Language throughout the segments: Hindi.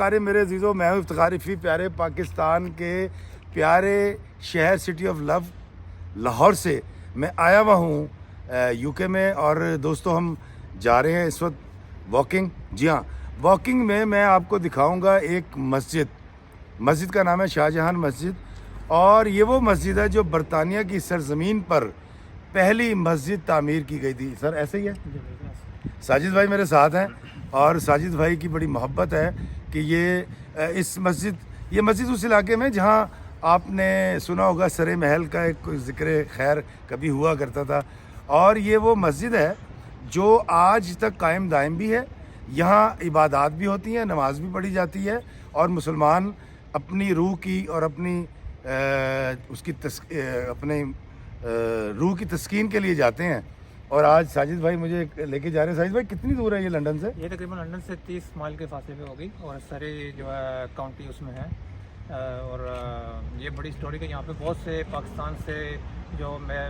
सारे मेरे अजीज़ों, मैं हूँ इफ्तिखार रफ़ी, प्यारे पाकिस्तान के प्यारे शहर सिटी ऑफ लव लाहौर से मैं आया हुआ हूँ यूके में। और दोस्तों, हम जा रहे हैं इस वक्त वॉकिंग। जी हाँ, वॉकिंग में मैं आपको दिखाऊंगा एक मस्जिद का नाम है शाहजहां मस्जिद। और ये वो मस्जिद है जो बरतानिया की सरजमीन पर पहली मस्जिद तामीर की गई थी। सर ऐसे ही है? साजिद भाई मेरे साथ हैं और साजिद भाई की बड़ी मोहब्बत है कि ये मस्जिद उस इलाके में जहाँ आपने सुना होगा सरे महल का एक ज़िक्र खैर कभी हुआ करता था। और ये वो मस्जिद है जो आज तक कायम दायम भी है। यहाँ इबादत भी होती हैं, नमाज भी पढ़ी जाती है और मुसलमान अपनी रूह की और अपनी रूह की तस्कीन के लिए जाते हैं। और आज साजिद भाई मुझे लेके जा रहे हैं। साजिद भाई, कितनी दूर है ये लंदन से? ये तकरीबन लंदन से 30 माइल के फासले पे होगी और सरे जो है काउंटी उसमें है। और ये बड़ी स्टोरी है। यहाँ पे बहुत से पाकिस्तान से जो मैं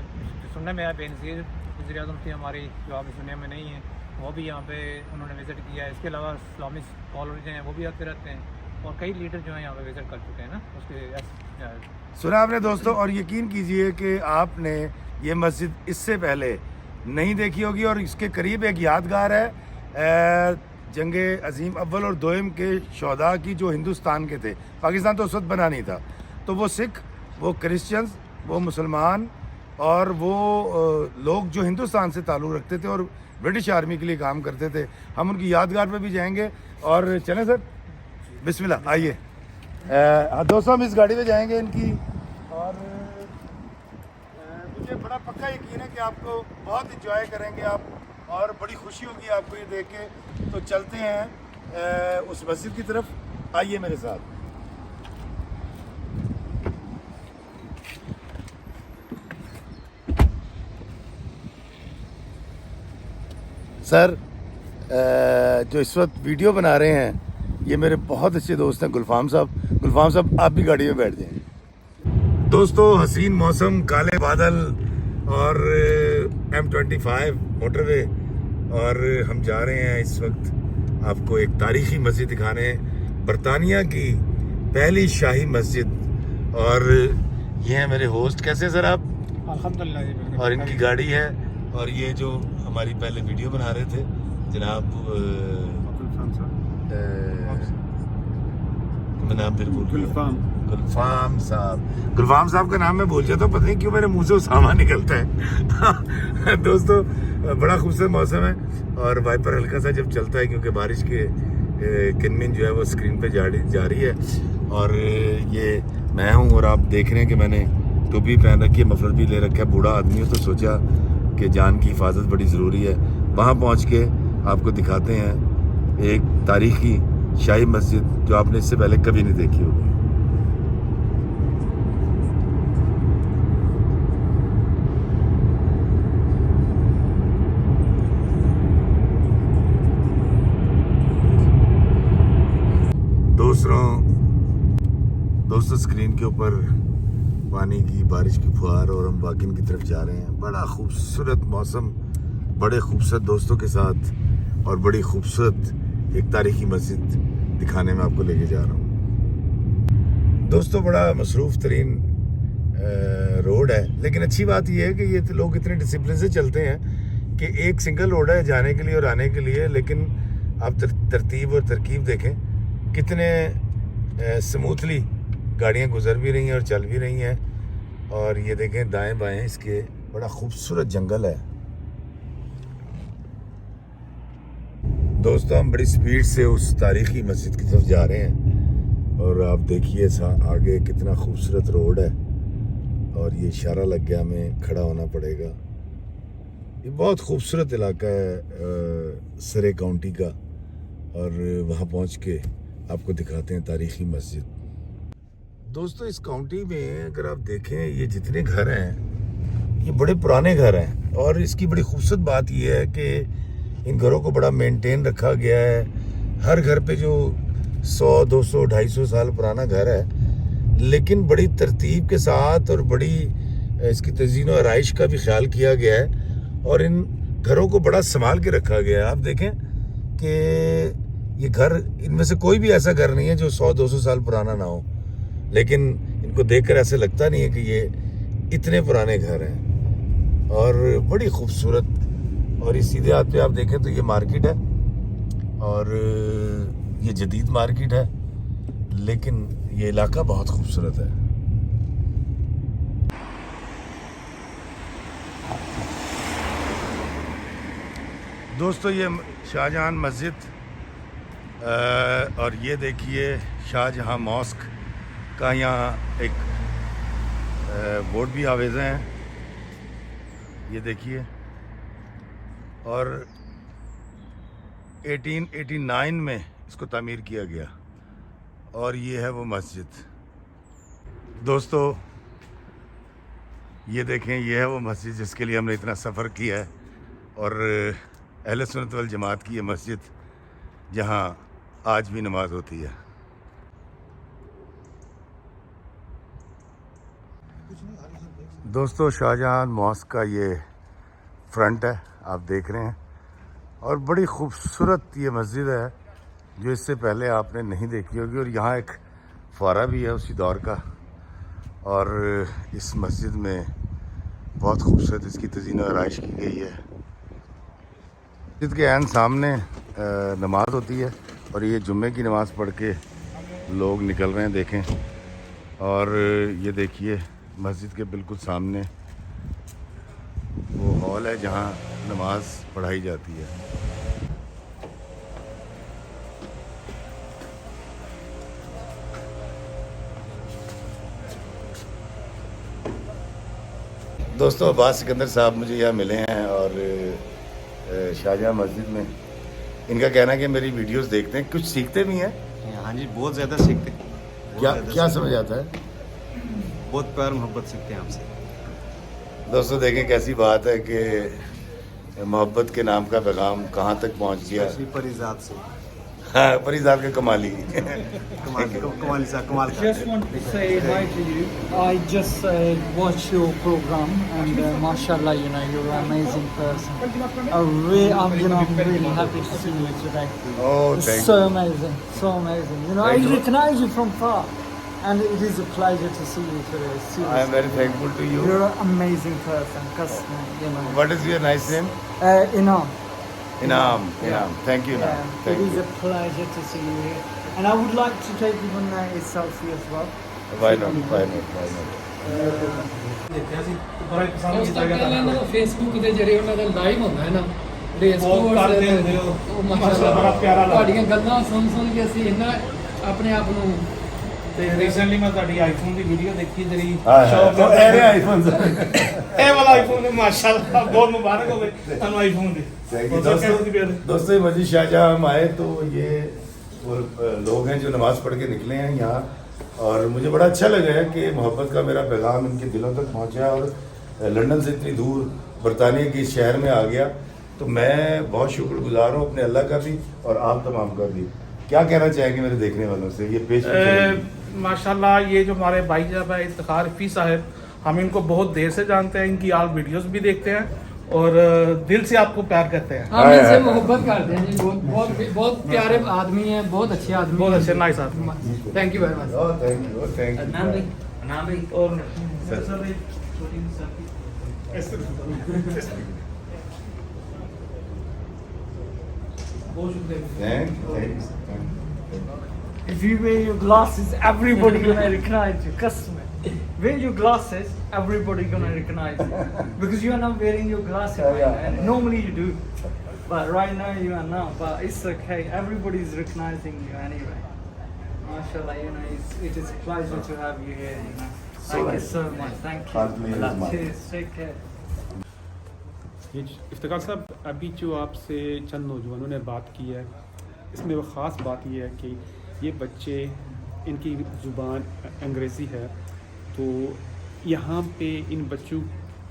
सुनने में आया, बेनज़ीर वज़ीर आज़म थी हमारी, जो आपकी सुनने में नहीं है, वो भी यहाँ पे उन्होंने विज़िट किया है। इसके अलावा इस्लामिक स्कॉलर जो हैं वो भी आते रहते हैं और कई लीडर जो हैं यहाँ पे विज़िट कर चुके हैं ना उसके। सुना आपने दोस्तों, और यकीन कीजिए कि आपने ये मस्जिद इससे पहले नहीं देखी होगी। और इसके करीब एक यादगार है जंगे अजीम अव्वल और दोयम के शहदा की, जो हिंदुस्तान के थे। पाकिस्तान तो उस वक्त बना नहीं था। तो वो सिख, वो क्रिश्चियंस, वो मुसलमान और वो लोग जो हिंदुस्तान से ताल्लुक़ रखते थे और ब्रिटिश आर्मी के लिए काम करते थे, हम उनकी यादगार पे भी जाएंगे। और चलें सर, बिस्मिल्लाह, आइए। दोस्तों, हम इस गाड़ी में जाएंगे इनकी। और मुझे बड़ा पक्का यकीन है कि आपको बहुत इंजॉय करेंगे आप और बड़ी खुशी होगी आपको ये देख के। तो चलते हैं उस मस्जिद की तरफ, आइए मेरे साथ। सर, जो इस वक्त वीडियो बना रहे हैं ये मेरे बहुत अच्छे दोस्त हैं गुलफाम साहब, आप भी गाड़ी में बैठ जाएं। दोस्तों, हसीन मौसम, काले बादल और M25 मोटरवे, और हम जा रहे हैं इस वक्त आपको एक तारीखी मस्जिद दिखाने, बरतानिया की पहली शाही मस्जिद। और ये हैं मेरे होस्ट। कैसे हैं सर आप? अल्हम्दुलिल्लाह। और इनकी गाड़ी है। और ये जो हमारी पहले वीडियो बना रहे थे जनाब, मैं नाम फिर भूल गया। गुलफाम साहब का नाम मैं भूल जाता हूँ, पता नहीं क्यों मेरे मुंह से उसामा निकलता है। दोस्तों, बड़ा खूबसूरत मौसम है और वाइपर हल्का सा जब चलता है, क्योंकि बारिश के किनमिन जो है वो स्क्रीन पे जा रही है। और ये मैं हूँ और आप देख रहे हैं कि मैंने टोपी पहन रखी है, मफलर भी ले रखा है। बूढ़ा आदमी हो तो सोचा कि जान की हिफाजत बड़ी ज़रूरी है। वहाँ पहुँच के आपको दिखाते हैं एक तारीखी शाही मस्जिद जो आपने इससे पहले कभी नहीं देखी होगी। दोस्तों, स्क्रीन के ऊपर पानी की, बारिश की फुहार, और हम वॉकिंग की तरफ जा रहे हैं। बड़ा खूबसूरत मौसम, बड़े खूबसूरत दोस्तों के साथ और बड़ी खूबसूरत एक तारीखी मस्जिद दिखाने में आपको लेके जा रहा हूँ। दोस्तों, बड़ा मसरूफ़ तरीन रोड है, लेकिन अच्छी बात यह है कि ये लोग इतने डिसिप्लिन से चलते हैं कि एक सिंगल रोड है जाने के लिए और आने के लिए। लेकिन आप तरतीब और तरकीब देखें, कितने स्मूथली गाड़ियाँ गुजर भी रही हैं और चल भी रही हैं। और ये देखें दाएं बाएं इसके, बड़ा खूबसूरत जंगल है। दोस्तों, हम बड़ी स्पीड से उस तारीखी मस्जिद की तरफ जा रहे हैं और आप देखिए आगे कितना खूबसूरत रोड है। और ये इशारा लग गया, हमें खड़ा होना पड़ेगा। ये बहुत खूबसूरत इलाका है सरे काउंटी का। और वहाँ पहुँच के आपको दिखाते हैं तारीखी मस्जिद। दोस्तों, इस काउंटी में अगर आप देखें, ये जितने घर हैं ये बड़े पुराने घर हैं। और इसकी बड़ी खूबसूरत बात ये है कि इन घरों को बड़ा मेंटेन रखा गया है। हर घर पे जो 100, 200, 250 साल पुराना घर है, लेकिन बड़ी तरतीब के साथ और बड़ी इसकी तज़ीन और आराइश का भी ख्याल किया गया है। और इन घरों को बड़ा संभाल के रखा गया है। आप देखें कि ये घर, इनमें से कोई भी ऐसा घर नहीं है जो 100-200 साल पुराना ना हो, लेकिन इनको देखकर ऐसे लगता नहीं है कि ये इतने पुराने घर हैं। और बड़ी खूबसूरत, और इस सीधे हाथ पे आप देखें तो ये मार्केट है, और ये जदीद मार्केट है, लेकिन ये इलाका बहुत खूबसूरत है। दोस्तों ये शाहजहां मस्जिद, और ये देखिए शाहजहां मॉस्क का यहाँ एक बोर्ड भी आवेज़ा है, ये देखिए। और 1889 में इसको तामीर किया गया, और ये है वो मस्जिद। दोस्तों ये देखें, ये है वो मस्जिद जिसके लिए हमने इतना सफ़र किया है, और अहले सुन्नत वल जमात की ये मस्जिद जहाँ आज भी नमाज होती है। दोस्तों शाहजहां मॉस्क का ये फ्रंट है, आप देख रहे हैं, और बड़ी खूबसूरत ये मस्जिद है जो इससे पहले आपने नहीं देखी होगी। और यहाँ एक फुआरा भी है उसी दौर का, और इस मस्जिद में बहुत खूबसूरत इसकी तज़ीन और आराइश की गई है। मस्जिद के ऐन सामने नमाज होती है, और ये जुम्मे की नमाज़ पढ़ के लोग निकल रहे हैं, देखें। और ये देखिए मस्जिद के बिल्कुल सामने वो हॉल है जहाँ नमाज पढ़ाई जाती है। दोस्तों अब्बास सिकंदर साहब मुझे यहाँ मिले हैं, और शाहजहां मस्जिद में इनका कहना है कि मेरी वीडियोस देखते हैं, कुछ सीखते भी हैं। हाँ जी, बहुत ज़्यादा सीखते हैं। क्या समझ आता है? बहुत प्यार मोहब्बत सीखते हैं आपसे। दोस्तों देखें कैसी बात है कि मोहब्बत के नाम का पैगाम कहाँ तक पहुँच गया। परिजात से, हाँ, परिजात का कमाली। कमाल सा कमाल का। Just want to say hi to you. I just watched your program and mashallah, you're an amazing person. I'm really happy to see you today. Oh, It's thank so you. amazing, so amazing. Thank I you. recognize you from far, and it is a pleasure to see you today. I am Seriously, very thankful to you. you're an amazing person. Customer, What is your nice name? Inam. Inam. Thank you, Inam. Yeah, Thank it is you. a pleasure to see you here, and I would like to take even a selfie as well. Why not? Why not? Why not? ਉਸ ਤੋਂ ਪਹਿਲਾਂ ਇਹਨਾਂ ਦਾ ਫੇਸਬੁੱਕ ਦੇ ਜਿਹੜੇ ਉਹਨਾਂ ਦਾ ਲਾਈਵ ਹੁੰਦਾ ਹੈ ਨਾ ਰੇਸ ਕੋਰਸ ਕਰਦੇ ਹੁੰਦੇ ਹੋ। ਉਹ ਮਾਸ਼ਾਅੱਲਾ, ਬੜਾ ਪਿਆਰਾ ਲੱਗਦਾ। ਤੁਹਾਡੀਆਂ ਗੱਲਾਂ ਸੁਣ ਕੇ ਅਸੀਂ ਇੰਨਾ ਆਪਣੇ ਆਪ ਨੂੰ ਤੇ ਰੀਸੈਂਟਲੀ ਮੈਂ ਤੁਹਾਡੀ ਆਈਫੋਨ ਦੀ ਵੀਡੀਓ ਦੇਖੀ ਜਿਹੜੀ तो अरे आईफोन ਇਹ ਵਾਲਾ ਆਈਫੋਨ ਹੈ ਮਾਸ਼ਾਅੱਲਾ, ਬਹੁਤ ਮੁਬਾਰਕ ਹੋਵੇ ਤੁਹਾਨੂੰ ਆਈਫੋਨ ਦੀ। दोस्तों ये मस्जिद शाहजहां हम आए तो ये वो लोग हैं जो नमाज पढ़ के निकले हैं यहाँ, और मुझे बड़ा अच्छा लगा है कि मोहब्बत का मेरा पैगाम इनके दिलों तक पहुँचा, और लंदन से इतनी दूर बरतानिया के इस शहर में आ गया, तो मैं बहुत शुक्रगुजार हूँ अपने अल्लाह का भी और आप तमाम का भी। क्या कहना चाहेंगे मेरे देखने वालों से? ये पेश माशाल्लाह, ये जो हमारे भाई साहब है इफ्तिखार रफ़ी साहब, हम इनको बहुत देर से जानते हैं, इनकी आप वीडियोस भी देखते हैं, और दिल से आपको प्यार करते हैं। हम इनसे मोहब्बत करते हैं जी। बहुत प्यारे आदमी हैं, बहुत अच्छे आदमी, बहुत अच्छे नाइस आदमी। Thank you very much. Thank you. और बहुत शुक्रिया। If you wear your glasses, everybody gonna recognize you. Customer, wear your glasses, everybody gonna recognize you because you are not wearing your glasses right now. And normally you do, but right now you are not. But it's okay. Everybody is recognizing you anyway. MashaAllah, it is a pleasure to have you here. Thank you so much. Thank you. Cheers. Take care. Iftikhar साहब, अभी जो आपसे चंद नौजवानों ने बात की है, इसमें वो ख़ास बात ये है कि ये बच्चे, इनकी ज़ुबान अंग्रेज़ी है, तो यहाँ पे इन बच्चों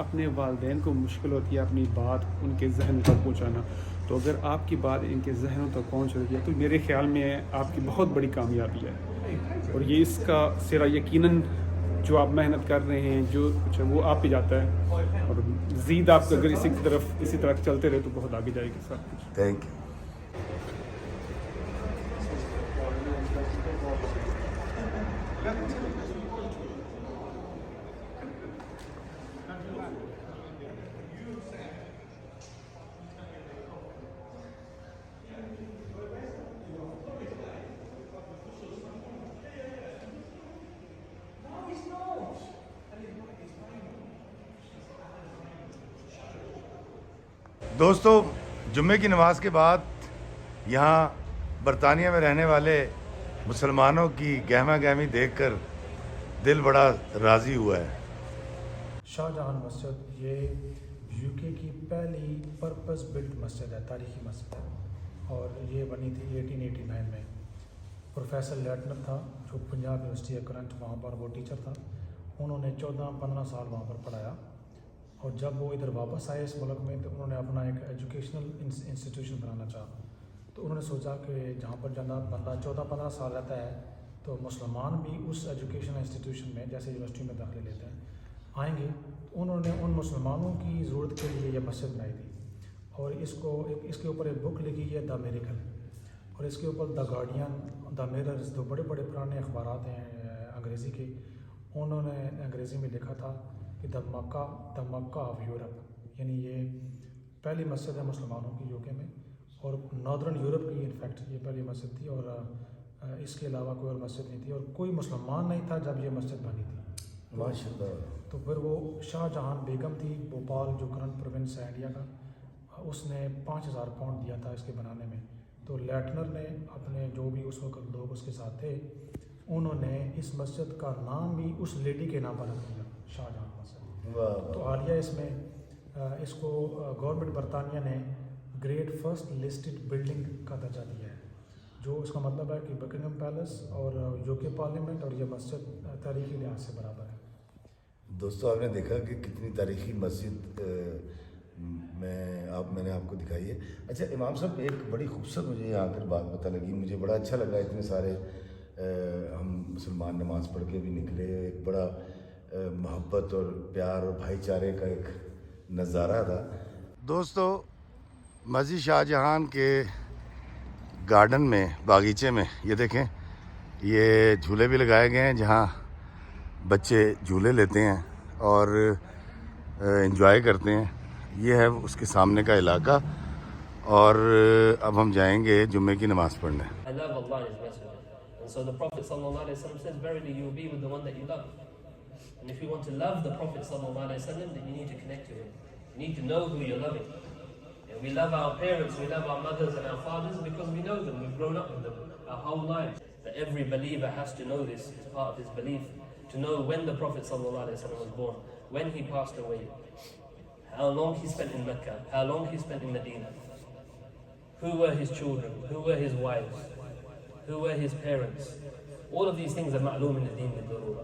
अपने वालिदैन को मुश्किल होती है अपनी बात उनके जहन तक पहुँचाना। तो अगर आपकी बात इनके जहनों तक पहुँच रही है तो मेरे ख़्याल में आपकी बहुत बड़ी कामयाबी है, और ये इसका सिरा यकीनन जो आप मेहनत कर रहे हैं, जो कुछ है वो आप पे जाता है, और ज़ीद आप अगर इसी तरह चलते रहे तो बहुत आगे जाएगी सब कुछ। Thank you. दोस्तों, जुम्मे की नमाज के बाद यहाँ बरतानिया में रहने वाले मुसलमानों की गहमा गहमी देखकर दिल बड़ा राज़ी हुआ है। शाहजहां मस्जिद ये यूके की पहली पर्पस बिल्ट मस्जिद है, तारीखी मस्जिद है, और ये बनी थी 1889 में। प्रोफेसर लेटनर था जो पंजाब यूनिवर्सिटी है करंट, वहाँ पर वो टीचर था। उन्होंने 14-15 साल वहाँ पर पढ़ाया, और जब वो इधर वापस आए इस मुल्क में तो उन्होंने अपना एक एजुकेशनल इंस्टीट्यूशन बनाना चाहा। तो उन्होंने सोचा कि जहाँ पर बंदा 14-15 साल रहता है तो मुसलमान भी उस एजुकेशनल इंस्टीट्यूशन में जैसे यूनिवर्सिटी में दाखिले लेते हैं आएंगे। तो उन्होंने उन मुसलमानों की ज़रूरत के लिए ये मस्जिद बनाई थी, और इसके ऊपर एक बुक लिखी है द मेरेकल, और इसके ऊपर द गार्डियन, द मिरर्स, दो बड़े बड़े पुराने अखबारात हैं अंग्रेज़ी के, उन्होंने अंग्रेज़ी में लिखा था कि द मक्का ऑफ यूरोप, यानी ये पहली मस्जिद है मुसलमानों की यूके में, और नॉर्दर्न यूरोप की इनफैक्ट ये पहली मस्जिद थी, और इसके अलावा कोई और मस्जिद नहीं थी, और कोई मुसलमान नहीं था जब ये मस्जिद बनी थी। माशाल्लाह। तो फिर वो शाहजहां बेगम थी, भोपाल जो करंट प्रोविंस है इंडिया का, उसने 5000 पाउंड दिया था इसके बनाने में। तो लेटनर ने अपने जो भी उस वक्त लोग उसके साथ थे, उन्होंने इस मस्जिद का नाम भी उस लेडी के नाम पर रख दिया, शाहजहां मस्जिद। तो हालिया इसमें इसको गवर्नमेंट बरतानिया ने ग्रेट फर्स्ट लिस्टेड बिल्डिंग का दर्जा दिया है, जो इसका मतलब है कि बकिंगम पैलेस और यूके पार्लियामेंट और ये मस्जिद तारीखी लिहाज से बराबर है। दोस्तों, आपने देखा कि कितनी तारीखी मस्जिद मैंने आपको दिखाई है। अच्छा इमाम साहब, एक बड़ी खूबसूरत मुझे यहाँ आकर बात पता लगी, मुझे बड़ा अच्छा लगा। इतने सारे हम मुसलमान नमाज पढ़ के भी निकले, एक बड़ा मोहब्बत और प्यार और भाईचारे का एक नज़ारा था। दोस्तों, मस्जिद शाहजहां के गार्डन में, बागीचे में, ये देखें, ये झूले भी लगाए गए हैं जहाँ बच्चे झूले लेते हैं और एंजॉय करते हैं। ये है उसके सामने का इलाका, और अब हम जाएंगे जुम्मे की नमाज़ पढ़ने। I love Allah and His Messenger. And so the Prophet sallallahu alaihi wasallam says, verily you will be with the one that you love. And if you want to love the Prophet sallallahu alaihi wasallam, then you need to connect to him. You need to know who you're loving. And we love our parents, we love our mothers and our fathers because we know them, we've grown up with them our whole lives. But every believer has to know this, it's part of his belief, to know when the Prophet sallallahu alaihi wasallam was born, when he passed away, how long he spent in Mecca, how long he spent in Medina, who were his children, who were his wives, who were his parents. All of these things are ma'loom in the deen bil-darura.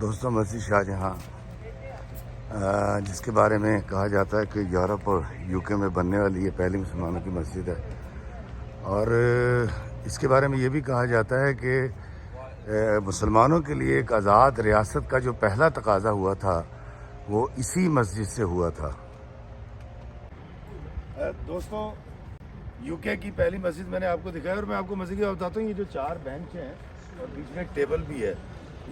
दोस्तों, मस्जिद शाहजहां जिसके बारे में कहा जाता है कि यूरोप और यूके में बनने वाली ये पहली मुसलमानों की मस्जिद है, और इसके बारे में ये भी कहा जाता है कि मुसलमानों के लिए एक आज़ाद रियासत का जो पहला तकाजा हुआ था वो इसी मस्जिद से हुआ था। दोस्तों, यूके की पहली मस्जिद मैंने आपको दिखाया, और मैं आपको मस्जिद की बताता हूँ। ये जो 4 बेंच हैं और बीच में एक टेबल भी है,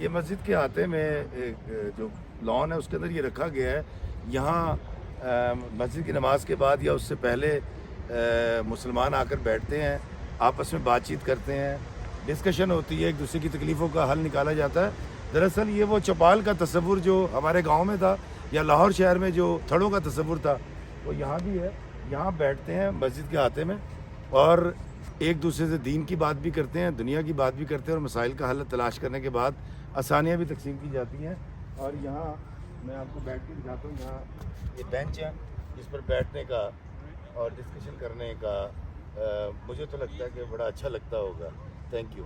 ये मस्जिद के हाथे में एक जो लॉन है उसके अंदर ये रखा गया है। यहाँ मस्जिद की नमाज के बाद या उससे पहले मुसलमान आकर बैठते हैं, आपस में बातचीत करते हैं, डिस्कशन होती है, एक दूसरे की तकलीफ़ों का हल निकाला जाता है। दरअसल ये वो चौपाल का तस्वुर जो हमारे गांव में था या लाहौर शहर में जो थड़ों का तस्वुर था, वो यहाँ भी है। यहाँ बैठते हैं मस्जिद के हाथे में और एक दूसरे से दीन की बात भी करते हैं, दुनिया की बात भी करते हैं, और मसाइल का हल तलाश करने के बाद आसानियाँ भी तकसीम की जाती हैं। और यहाँ मैं आपको बैठ के दिखाता हूँ, यहाँ ये बेंच है जिस पर बैठने का और डिस्कशन करने का मुझे तो लगता है कि बड़ा अच्छा लगता होगा। Thank you.